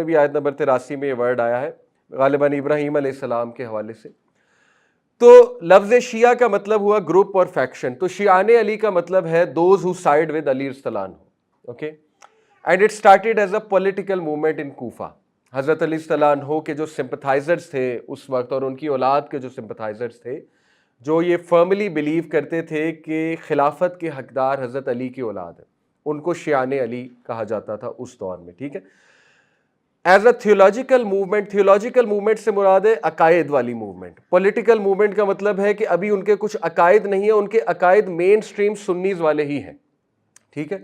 بھی آیت نمبر 83 میں یہ ورڈ آیا ہے غالباً ابراہیم علیہ السلام کے حوالے سے. تو لفظ شیعہ کا مطلب ہوا گروپ اور فیکشن. تو شیعان علی کا مطلب ہے دوز ہو سائڈ ود علی رضی اللہ عنہ. Okay, and it started as a political movement ان کوفہ. حضرت علی رضی اللہ عنہ کے جو سمپتھائزرز تھے اس وقت اور ان کی اولاد کے جو سمپتھائزرز تھے, جو یہ فرملی بلیو کرتے تھے کہ خلافت کے حقدار حضرت علی کی اولاد ہے, ان کو شیعان علی کہا جاتا تھا اس دور میں. ٹھیک ہے, as a theological movement. Theological movement سے مراد ہے عقائد والی موومنٹ. پولیٹیکل موومنٹ کا مطلب ہے کہ ابھی ان کے کچھ عقائد نہیں ہیں, ان کے عقائد مین سٹریم سنیز والے ہی ہیں. ٹھیک ہے,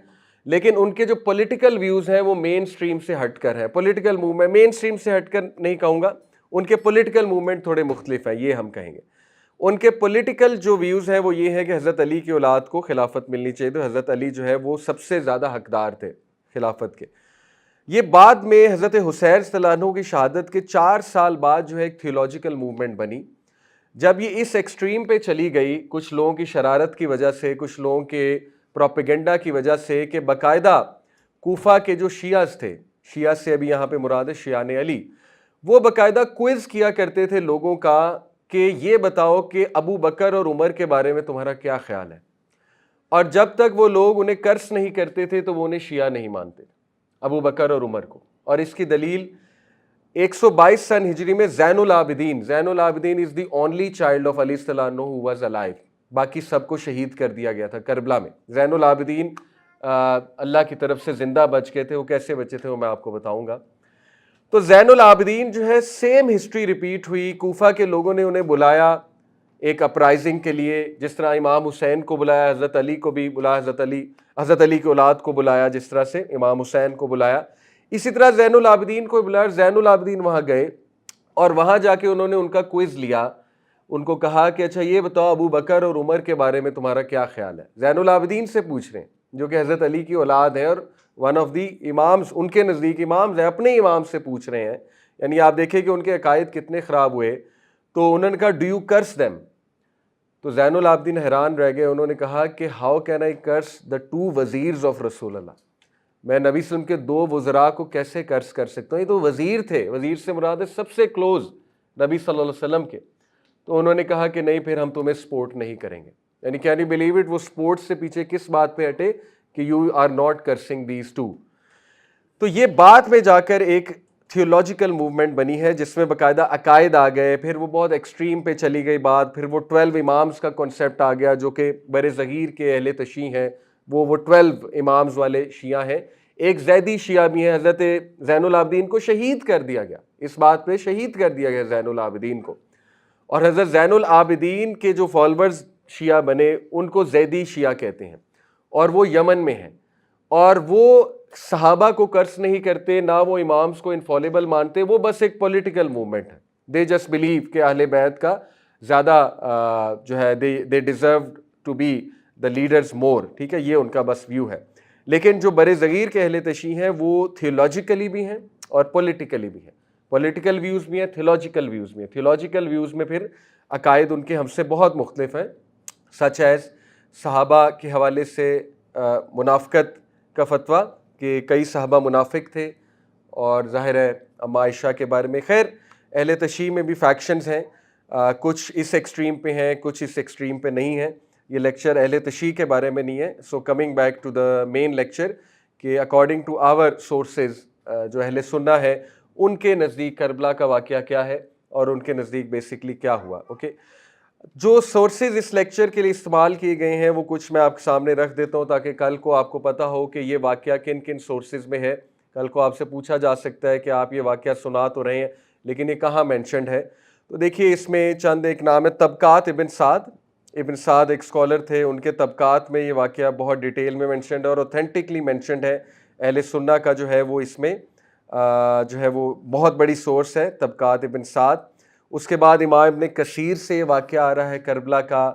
لیکن ان کے جو پولیٹیکل ویوز ہیں وہ مین سٹریم سے ہٹ کر ہیں. پولیٹیکل موومنٹ مین سٹریم سے ہٹ کر نہیں کہوں گا, ان کے پولیٹیکل موومنٹ تھوڑے مختلف ہیں, یہ ہم کہیں گے. ان کے پولیٹیکل جو ویوز ہیں وہ یہ ہے کہ حضرت علی کی اولاد کو خلافت ملنی چاہیے, تو حضرت علی جو ہے وہ سب سے زیادہ حقدار تھے خلافت کے. یہ بعد میں حضرت حسین رضی اللہ عنہ کی شہادت کے 4 سال بعد جو ہے ایک تھیولوجیکل موومنٹ بنی. جب یہ اس ایکسٹریم پہ چلی گئی کچھ لوگوں کی شرارت کی وجہ سے, کچھ لوگوں کے پروپیگنڈا کی وجہ سے, کہ باقاعدہ کوفہ کے جو شیعہ تھے, شیعہ سے ابھی یہاں پہ مراد ہے شیعان علی, وہ باقاعدہ کوئز کیا کرتے تھے لوگوں کا کہ یہ بتاؤ کہ ابو بکر اور عمر کے بارے میں تمہارا کیا خیال ہے. اور جب تک وہ لوگ انہیں کرس نہیں کرتے تھے تو وہ انہیں شیعہ نہیں مانتے تھے, ابو بکر اور عمر کو. اور اس کی دلیل 122 سن ہجری میں زین العابدین از دی اونلی چائلڈ آف علی صلی اللہ عنہ ہو واز الائیو. باقی سب کو شہید کر دیا گیا تھا کربلا میں. زین العابدین اللہ کی طرف سے زندہ بچ گئے تھے. وہ کیسے بچے تھے وہ میں آپ کو بتاؤں گا. تو زین العابدین جو ہے سیم ہسٹری ریپیٹ ہوئی. کوفہ کے لوگوں نے انہیں بلایا ایک اپرائزنگ کے لیے, جس طرح امام حسین کو بلایا, حضرت علی کو بھی بلایا, حضرت علی کی اولاد کو بلایا, جس طرح سے امام حسین کو بلایا, اسی طرح زین العابدین کو بلایا. زین العابدین وہاں گئے اور وہاں جا کے انہوں نے ان کا کوئز لیا. ان کو کہا کہ اچھا یہ بتاؤ ابو بکر اور عمر کے بارے میں تمہارا کیا خیال ہے. زین العابدین سے پوچھ رہے ہیں جو کہ حضرت علی کی اولاد ہیں اور ون آف دی امامز, ان کے نزدیک امامز ہیں, اپنے امام سے پوچھ رہے ہیں. یعنی آپ دیکھیں کہ ان کے عقائد کتنے خراب ہوئے. تو انہوں نے کہا ڈو یو کرس دیم. تو زین العابدین حیران رہ گئے. انہوں نے کہا کہ how can I curse the 2 وزیرز آف رسول اللہ. میں نبی صلی اللہ علیہ وسلم کے 2 وزراء کو کیسے کرس کر سکتا ہوں, یہ تو وزیر تھے, وزیر سے مراد ہے سب سے کلوز نبی صلی اللہ علیہ وسلم کے. تو انہوں نے کہا کہ نہیں, پھر ہم تمہیں سپورٹ نہیں کریں گے. یعنی کین یو بلیو اٹ, وہ سپورٹ سے پیچھے کس بات پہ ہٹے کہ you are not crossing these 2. تو یہ بعد میں جا کر ایک تھیولوجیکل موومنٹ بنی ہے جس میں باقاعدہ عقائد آ گئے. پھر وہ بہت ایکسٹریم پہ چلی گئی بات. پھر وہ 12 امامز کا کنسیپٹ آ گیا جو کہ بر صغیر کے اہل تشیع ہیں, وہ 12 امامز والے شیعہ ہیں. ایک زیدی شیعہ بھی ہیں, حضرت زین العابدین کو شہید کر دیا گیا, اس بات پہ شہید کر دیا گیا زین العابدین کو. اور حضرت زین العابدین کے جو فالوورز شیعہ بنے ان کو زیدی شیعہ کہتے ہیں, اور وہ یمن میں ہیں. اور وہ صحابہ کو کرس نہیں کرتے, نہ وہ امامز کو انفالیبل مانتے, وہ بس ایک پولیٹیکل موومنٹ ہے. دے جسٹ بلیو کہ اہل بیت کا زیادہ جو ہے they deserve to be the leaders more. ٹھیک ہے, یہ ان کا بس ویو ہے. لیکن جو بر صغیر کے اہل تشیع ہیں وہ تھیولوجیکلی بھی ہیں اور پولیٹیکلی بھی ہیں. پولیٹیکل ویوز بھی ہیں, تھیولوجیکل ویوز بھی ہیں. تھیولوجیکل ویوز میں پھر عقائد ان کے ہم سے بہت مختلف ہیں, سچ ایز صحابہ کے حوالے سے منافقت کا فتویٰ کہ کئی صحابہ منافق تھے, اور ظاہر ہے اما عائشہ کے بارے میں. خیر اہل تشیع میں بھی فیکشنز ہیں, کچھ اس ایکسٹریم پہ ہیں, کچھ اس ایکسٹریم پہ نہیں ہیں. یہ لیکچر اہل تشیع کے بارے میں نہیں ہے. So coming back to the main lecture, کہ اکارڈنگ ٹو آور سورسز جو اہل سنہ ہے ان کے نزدیک کربلا کا واقعہ کیا ہے اور ان کے نزدیک بیسکلی کیا ہوا. اوکے, جو سورسز اس لیکچر کے لیے استعمال کیے گئے ہیں وہ کچھ میں آپ کے سامنے رکھ دیتا ہوں تاکہ کل کو آپ کو پتہ ہو کہ یہ واقعہ کن کن سورسز میں ہے. کل کو آپ سے پوچھا جا سکتا ہے کہ آپ یہ واقعہ سنا تو رہے ہیں لیکن یہ کہاں مینشنڈ ہے. تو دیکھیے اس میں چند ایک نام ہے, طبقات ابن سعد. ابن سعد ایک اسکالر تھے, ان کے طبقات میں یہ واقعہ بہت ڈیٹیل میں مینشنڈ ہے اور اوتھینٹکلی مینشنڈ ہے. اہل سنہ کا جو ہے وہ اس میں جو ہے وہ بہت بڑی سورس ہے, طبقات ابن سعد. اس کے بعد امام ابن کثیر سے یہ واقعہ آ رہا ہے کربلا کا,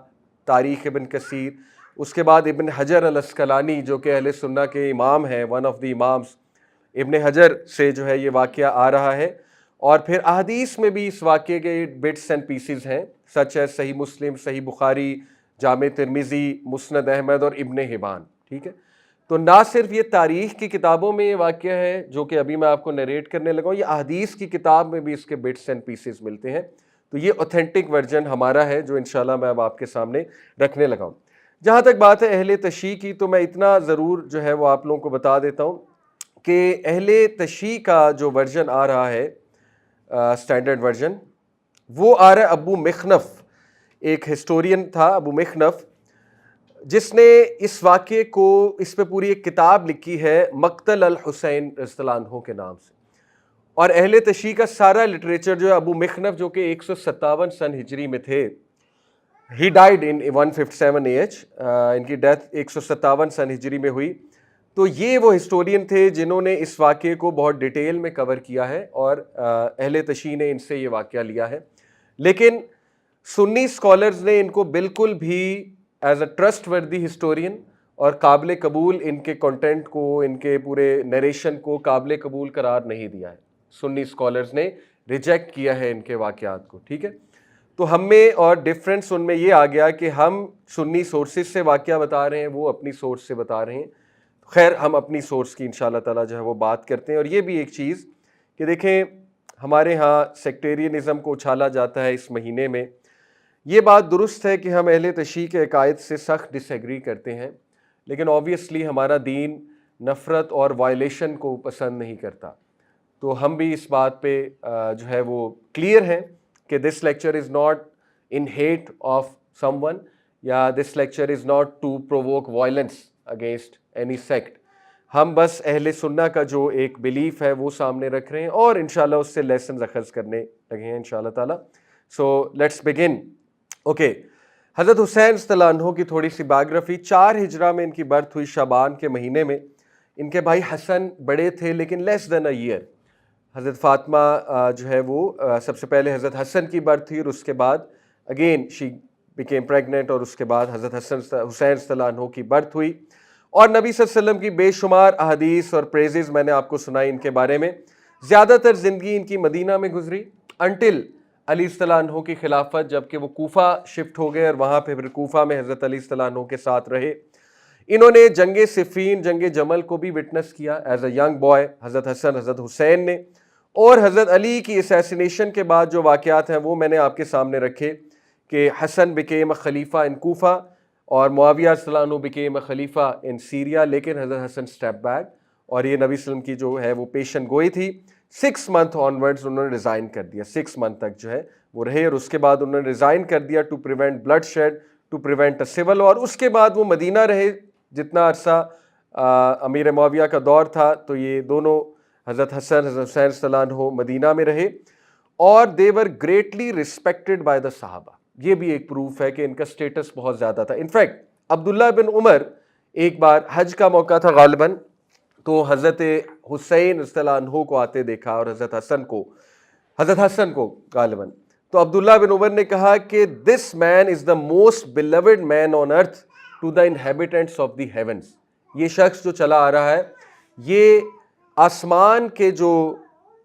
تاریخ ابن کثیر. اس کے بعد ابن حجر الاسقلانی جو کہ اہل سنہ کے امام ہیں, ون آف دی امامز, ابن حجر سے جو ہے یہ واقعہ آ رہا ہے. اور پھر احادیث میں بھی اس واقعے کے بٹس اینڈ پیسز ہیں, سچ ہے صحیح مسلم, صحیح بخاری, جامع ترمذی, مسند احمد اور ابن حبان. ٹھیک ہے, تو نہ صرف یہ تاریخ کی کتابوں میں یہ واقعہ ہے جو کہ ابھی میں آپ کو نریٹ کرنے لگا ہوں، یہ احادیث کی کتاب میں بھی اس کے بٹس اینڈ پیسز ملتے ہیں. تو یہ اوتھینٹک ورژن ہمارا ہے جو انشاءاللہ میں اب آپ کے سامنے رکھنے لگا ہوں. جہاں تک بات ہے اہل تشیع کی، تو میں اتنا ضرور جو ہے وہ آپ لوگوں کو بتا دیتا ہوں کہ اہل تشیع کا جو ورژن آ رہا ہے اسٹینڈرڈ ورژن، وہ آ رہا ہے ابو مخنف، ایک ہسٹورین تھا ابو مخنف، جس نے اس واقعے کو، اس پہ پوری ایک کتاب لکھی ہے مقتل الحسین رضی اللہ عنہ کے نام سے. اور اہل تشیع کا سارا لٹریچر جو ہے، ابو مخنف جو کہ 157 سن ہجری میں تھے، ہی ڈائیڈ ان 157 AH، ان کی ڈیتھ 157 سن ہجری میں ہوئی. تو یہ وہ ہسٹورین تھے جنہوں نے اس واقعے کو بہت ڈیٹیل میں کور کیا ہے، اور اہل تشیع نے ان سے یہ واقعہ لیا ہے. لیکن سنی اسکالرز نے ان کو بالکل بھی ایز اے ٹرسٹ وردی ہسٹورین اور قابل قبول، ان کے کنٹینٹ کو، ان کے پورے نریشن کو قابل قبول قرار نہیں دیا ہے. سنی اسکالرز نے ریجیکٹ کیا ہے ان کے واقعات کو. ٹھیک ہے، تو ہم میں اور ڈفرینس ان میں یہ آ گیا کہ ہم سنی سورسز سے واقعہ بتا رہے ہیں، وہ اپنی سورس سے بتا رہے ہیں. خیر، ہم اپنی سورس کی انشاءاللہ تعالیٰ جو ہے وہ بات کرتے ہیں. اور یہ بھی ایک چیز کہ دیکھیں، ہمارے ہاں سیکٹیرینزم کو اچھالا جاتا ہے اس مہینے میں. یہ بات درست ہے کہ ہم اہل تشیع کے عقائد سے سخت ڈس ایگری کرتے ہیں، لیکن آبویسلی ہمارا دین نفرت اور وائلیشن کو پسند نہیں کرتا. تو ہم بھی اس بات پہ جو ہے وہ کلیئر ہیں کہ this lecture is not in hate of someone, یا this lecture is not to provoke violence against any sect. ہم بس اہل سنہ کا جو ایک بلیف ہے وہ سامنے رکھ رہے ہیں، اور انشاءاللہ اس سے لیسنز اخذ کرنے لگے ہیں انشاءاللہ تعالیٰ. So let's begin. اوکے، حضرت حسین رضی اللہ عنہ کی تھوڑی سی بایوگرافی. 4 ہجرہ میں ان کی برتھ ہوئی، شعبان کے مہینے میں. ان کے بھائی حسن بڑے تھے لیکن لیس دین اے ایئر. حضرت فاطمہ جو ہے وہ سب سے پہلے حضرت حسن کی برتھ تھی، اور اس کے بعد اگین شی بیکیم پریگننٹ، اور اس کے بعد حضرت حسین رضی اللہ عنہ کی برتھ ہوئی. اور نبی صلی اللہ علیہ وسلم کی بے شمار احادیث اور پریزز میں نے آپ کو سنائی ان کے بارے میں. زیادہ تر زندگی ان کی مدینہ میں گزری انٹل علی صلی اللہ عنہ کی خلافت، جب کہ وہ کوفہ شفٹ ہو گئے اور وہاں پہ پھر کوفہ میں حضرت علی صلی اللہ عنہ کے ساتھ رہے. انہوں نے جنگ صفین، جنگ جمل کو بھی وٹنس کیا ایز اے ینگ بوائے، حضرت حسن، حضرت حسین نے. اور حضرت علی کی اسیسینیشن کے بعد جو واقعات ہیں وہ میں نے آپ کے سامنے رکھے کہ حسن بکیم خلیفہ ان کوفہ، اور معاویہ صلی اللہ عنہ بکیم خلیفہ ان سیریا. لیکن حضرت حسن اسٹیپ بیک، اور یہ نبی صلی اللہ علیہ وسلم کی جو ہے وہ پیشن گوئی تھی. 6 منتھ آنورڈز انہوں نے ریزائن کر دیا، 6 منتھ تک جو ہے وہ رہے، اور اس کے بعد انہوں نے ریزائن کر دیا to prevent bloodshed, to prevent a civil. اور اس کے بعد وہ مدینہ رہے جتنا عرصہ امیر معاویہ کا دور تھا. تو یہ دونوں حضرت حسن، حضرت حسین صلی اللہ عنہ مدینہ میں رہے، اور دے ور گریٹلی رسپیکٹڈ بائی دا صحابہ. یہ بھی ایک پروف ہے کہ ان کا سٹیٹس بہت زیادہ تھا. انفیکٹ عبداللہ بن عمر ایک بار حج کا موقع تھا غالباً، تو حضرت حسین رضی اللہ عنہ کو آتے دیکھا، اور حضرت حسن کو غالباً. تو عبداللہ بن عمر نے کہا کہ this man is the most beloved man on earth to the inhabitants of the heavens. یہ شخص جو چلا آ رہا ہے، یہ آسمان کے جو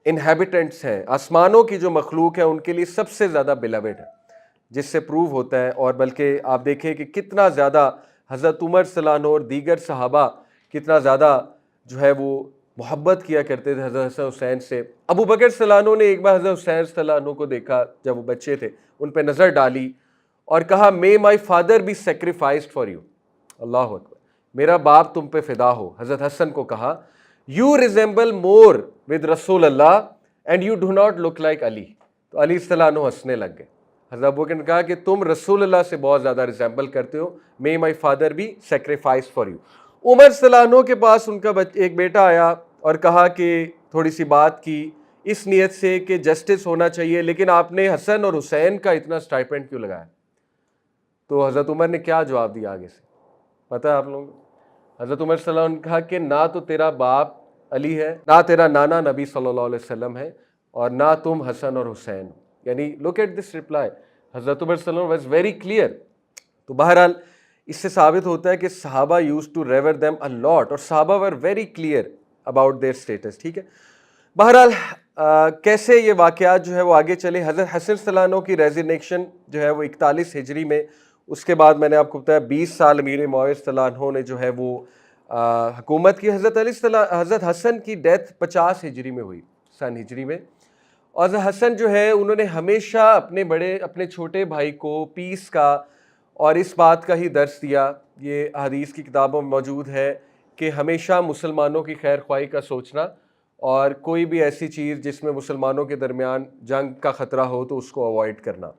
انہیبیٹنٹس ہیں، آسمانوں کی جو مخلوق ہے، ان کے لیے سب سے زیادہ بلیوڈ ہے، جس سے پروو ہوتا ہے. اور بلکہ آپ دیکھیں کہ کتنا زیادہ حضرت عمر صلی اللہ عنہ اور دیگر صحابہ کتنا زیادہ جو ہے وہ محبت کیا کرتے تھے حضرت حسن حسین سے. ابو بکر صلی اللہ عنہ نے ایک بار حضرت حسین صلی اللہ عنہ کو دیکھا جب وہ بچے تھے، ان پہ نظر ڈالی اور کہا may my father be sacrificed for you. اللہ اکبر، میرا باپ تم پہ فدا ہو. حضرت حسن کو کہا you resemble more with رسول اللہ and you do not look like علی. تو علی صلی اللہ عنہ ہنسنے لگ گئے. حضرت ابو بکر نے کہا کہ تم رسول اللہ سے بہت زیادہ ریزیمبل کرتے ہو، may my father be sacrificed for you. عمر صلی اللہ عنہ کے پاس ان کا ایک بیٹا آیا اور کہا کہ تھوڑی سی بات کی اس نیت سے کہ جسٹس ہونا چاہیے، لیکن آپ نے حسن اور حسین کا اتنا اسٹائپینڈ کیوں لگایا؟ تو حضرت عمر نے کیا جواب دیا آگے سے پتہ ہے آپ لوگوں کو؟ حضرت عمر صلی اللہ علیہ وسلم نے کہا کہ نہ تو تیرا باپ علی ہے، نہ تیرا نانا نبی صلی اللہ علیہ وسلم ہے، اور نہ تم حسن اور حسین. یعنی لک ایٹ دس ریپلائی، حضرت عمر صلی اللہ علیہ وسلم واز ویری کلیئر. تو بہرحال اس سے ثابت ہوتا ہے کہ صحابہ used to revere them a lot, اور صحابہ were very clear about their status. ٹھیک ہے، بہرحال کیسے یہ واقعات جو ہے وہ آگے چلے. حضرت حسن صلی اللہ عنہ کی ریزینیشن جو ہے وہ 41 ہجری میں، اس کے بعد میں نے آپ کو بتایا 20 سال امیر معاویہ صلی اللہ عنہ نے جو ہے وہ حکومت کی حضرت حسن کی ڈیتھ 50 ہجری میں ہوئی، سن ہجری میں. اور حضرت حسن جو ہے انہوں نے ہمیشہ اپنے چھوٹے بھائی کو پیس کا اور اس بات کا ہی درس دیا. یہ حدیث کی کتابوں میں موجود ہے کہ ہمیشہ مسلمانوں کی خیر خواہی کا سوچنا اور کوئی بھی ایسی چیز جس میں مسلمانوں کے درمیان جنگ کا خطرہ ہو تو اس کو اوائڈ کرنا.